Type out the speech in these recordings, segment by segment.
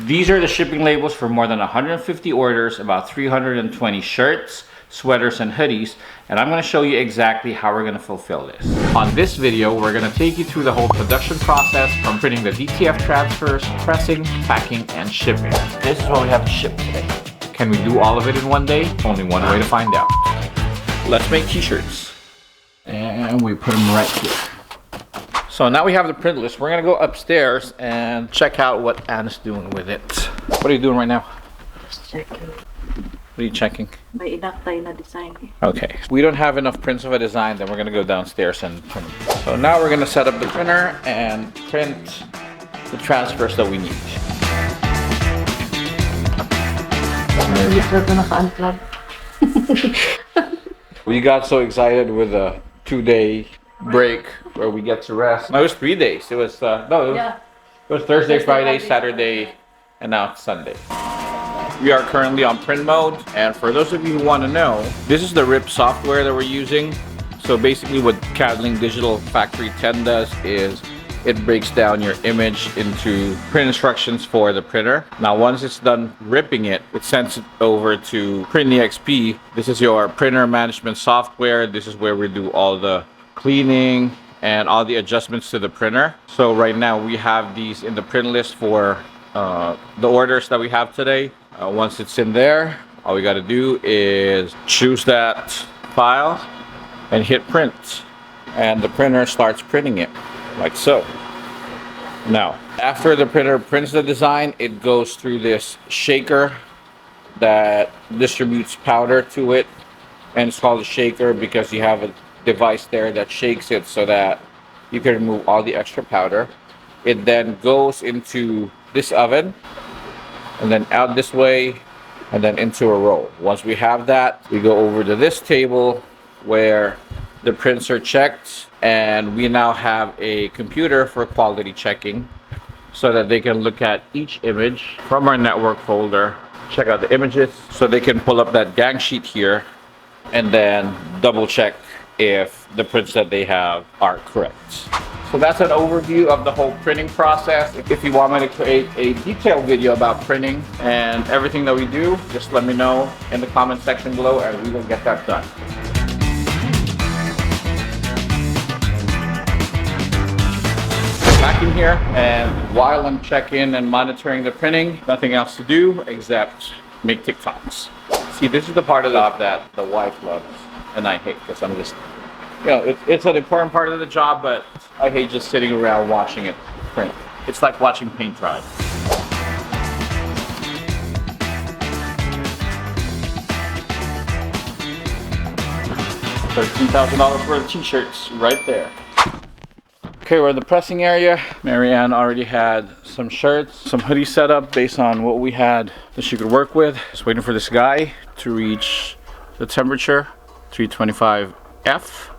These are the shipping labels for more than 150 orders, about 320 shirts, sweaters, and hoodies, and I'm going to show you exactly how we're going to fulfill this. On this video, we're going to take you through the whole production process from printing the DTF transfers, pressing, packing, and shipping. This is what we have to ship today. Can we do all of it in one day? Only one way to find out. Let's make t-shirts. And we put them right here. So now we have the print list. We're going to go upstairs and check out what Anna's doing with it. What are you doing right now? Checking. What are you checking? May enough tayo na design. Okay. We don't have enough prints of a design, then we're gonna go downstairs and print them. So now we're gonna set up the printer and print the transfers that we need. We got so excited with a 2-day break where we get to rest. No, it was 3 days. It was it was Thursday, Friday, Saturday, and now it's Sunday. We are currently on print mode, and for those of you who want to know, this is the RIP software that we're using. So basically what Cadling Digital Factory 10 does is it breaks down your image into print instructions for the printer. Now once it's done ripping it, it sends it over to PrintEXP. This is your printer management software. This is where we do all the cleaning and all the adjustments to the printer. So right now we have these in the print list for the orders that we have today. Once it's in there, all we got to do is choose that file and hit print, and the printer starts printing it like so. Now after the printer prints the design, it goes through this shaker that distributes powder to it, and it's called a shaker because you have a device there that shakes it so that you can remove all the extra powder. It then goes into this oven and then out this way and then into a roll. Once we have that, we go over to this table where the prints are checked, and we now have a computer for quality checking so that they can look at each image from our network folder, check out the images, so they can pull up that gang sheet here and then double check if the prints that they have are correct. So that's an overview of the whole printing process. If you want me to create a detailed video about printing and everything that we do, just let me know in the comment section below and we will get that done. Back in here, and while I'm checking and monitoring the printing, nothing else to do except make TikToks. See, this is the part of the job that the wife loves and I hate, because I'm just, you know, it's an important part of the job, but I hate just sitting around watching it print. It's like watching paint dry. $13,000 worth of t-shirts right there. Okay, we're in the pressing area. Marianne already had some shirts, some hoodies set up based on what we had that she could work with. Just waiting for this guy to reach the temperature, 325F.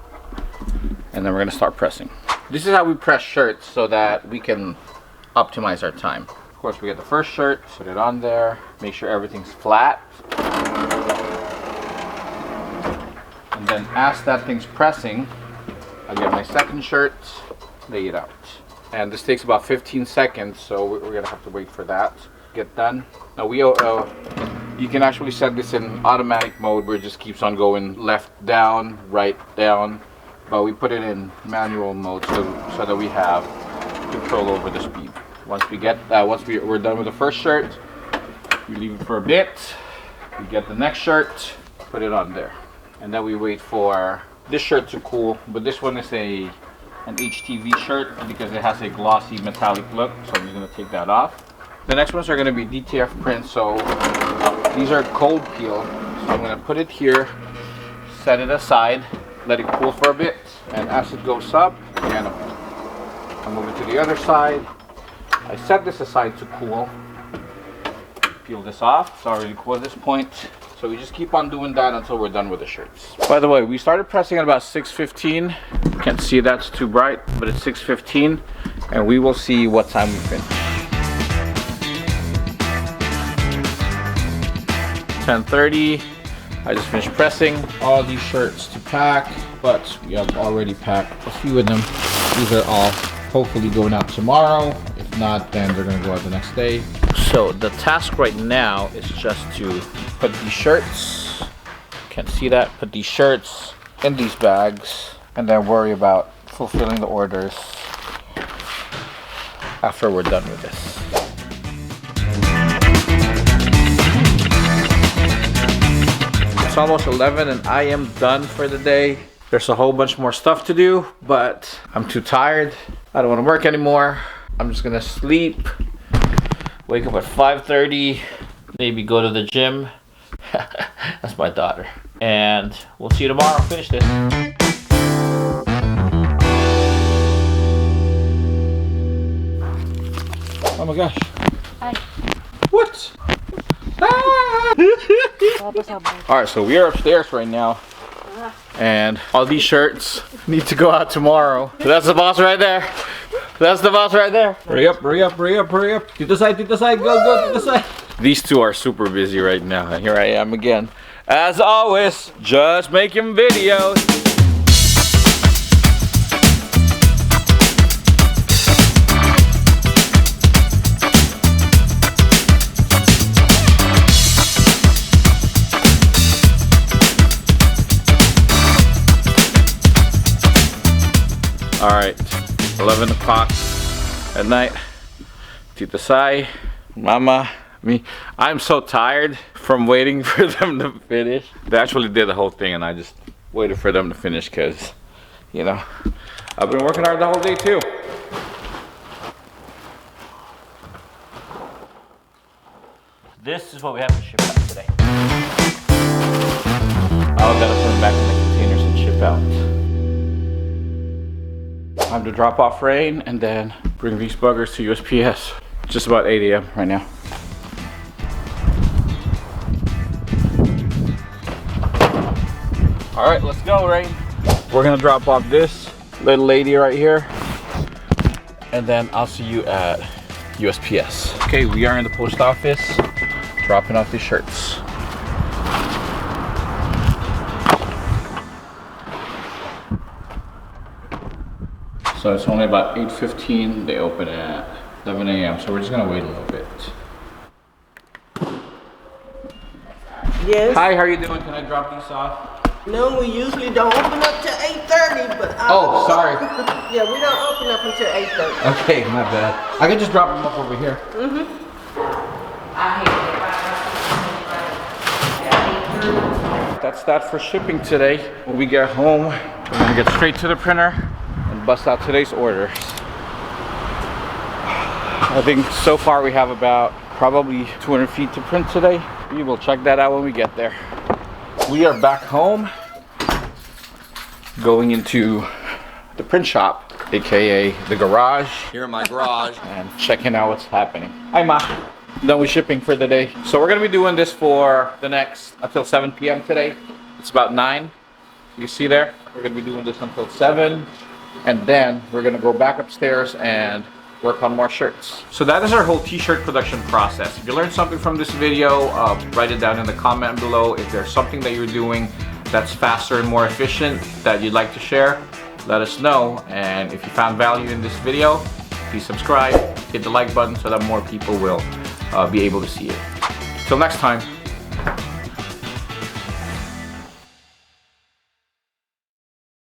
And then we're gonna start pressing. This is how we press shirts so that we can optimize our time. Of course, we get the first shirt, put it on there, make sure everything's flat. And then as that thing's pressing, I get my second shirt, lay it out. And this takes about 15 seconds, so we're gonna have to wait for that to get done. Now you can actually set this in automatic mode where it just keeps on going left, down, right, down. But we put it in manual mode so that we have control over the speed. Once we're done with the first shirt, we leave it for a bit. We get the next shirt, put it on there, and then we wait for this shirt to cool. But this one is an HTV shirt because it has a glossy metallic look, so I'm just gonna take that off. The next ones are gonna be DTF prints, so these are cold peel. So I'm gonna put it here, set it aside, let it cool for a bit, and as it goes up, again, I'll move it to the other side. I set this aside to cool. Peel this off. It's already cool at this point. So we just keep on doing that until we're done with the shirts. By the way, we started pressing at about 6:15. Can't see that's too bright, but it's 6:15, and we will see what time we finish. 10:30. I just finished pressing all these shirts to pack, but we have already packed a few of them. These are all hopefully going out tomorrow. If not, then they're gonna go out the next day. So the task right now is just to put these shirts, can't see that, put these shirts in these bags, and then worry about fulfilling the orders after we're done with this. It's almost 11 and I am done for the day. There's a whole bunch more stuff to do, but I'm too tired. I don't want to work anymore. I'm just gonna sleep, wake up at 5:30, maybe go to the gym. That's my daughter. And we'll see you tomorrow. Finish this. Oh my gosh. Hi. What? Ah! Alright, so we are upstairs right now. And all these shirts need to go out tomorrow. So that's the boss right there. That's the boss right there. Hurry up, hurry up, hurry up, hurry up. To the side, go, to the side. These two are super busy right now. And here I am again. As always, just making videos. All right, 11 o'clock at night. Tita Sai, Mama, me. I'm so tired from waiting for them to finish. They actually did the whole thing and I just waited for them to finish because, you know, I've been working hard the whole day too. This is what we have to ship out today. I'll gotta put them back in the containers and ship out. Time to drop off Rain and then bring these buggers to USPS. It's just about 8 a.m. right now. All right, let's go, Rain. We're gonna drop off this little lady right here and then I'll see you at USPS. Okay, we are in the post office dropping off these shirts. So it's only about 8:15. They open at 11 a.m. So we're just gonna wait a little bit. Yes. Hi, how are you doing? Can I drop these off? No, we usually don't open up till 8:30, but Oh, sorry. Yeah, we don't open up until 8:30. Okay, my bad. I can just drop them off over here. That's that for shipping today. When we get home, we're gonna get straight to the printer and bust out today's orders. I think so far we have about probably 200 feet to print today. We will check that out when we get there. We are back home, going into the print shop, aka the garage. Here in my garage. And checking out what's happening. Hi, Ma. Done with shipping for the day. So we're gonna be doing this for the next until 7 p.m. today. It's about 9. You see there? We're gonna be doing this until 7, and then we're gonna go back upstairs and work on more shirts. So that is our whole t-shirt production process. If you learned something from this video, write it down in the comment below. If there's something that you're doing that's faster and more efficient that you'd like to share, let us know. And if you found value in this video, please subscribe, hit the like button so that more people will be able to see it. Till next time.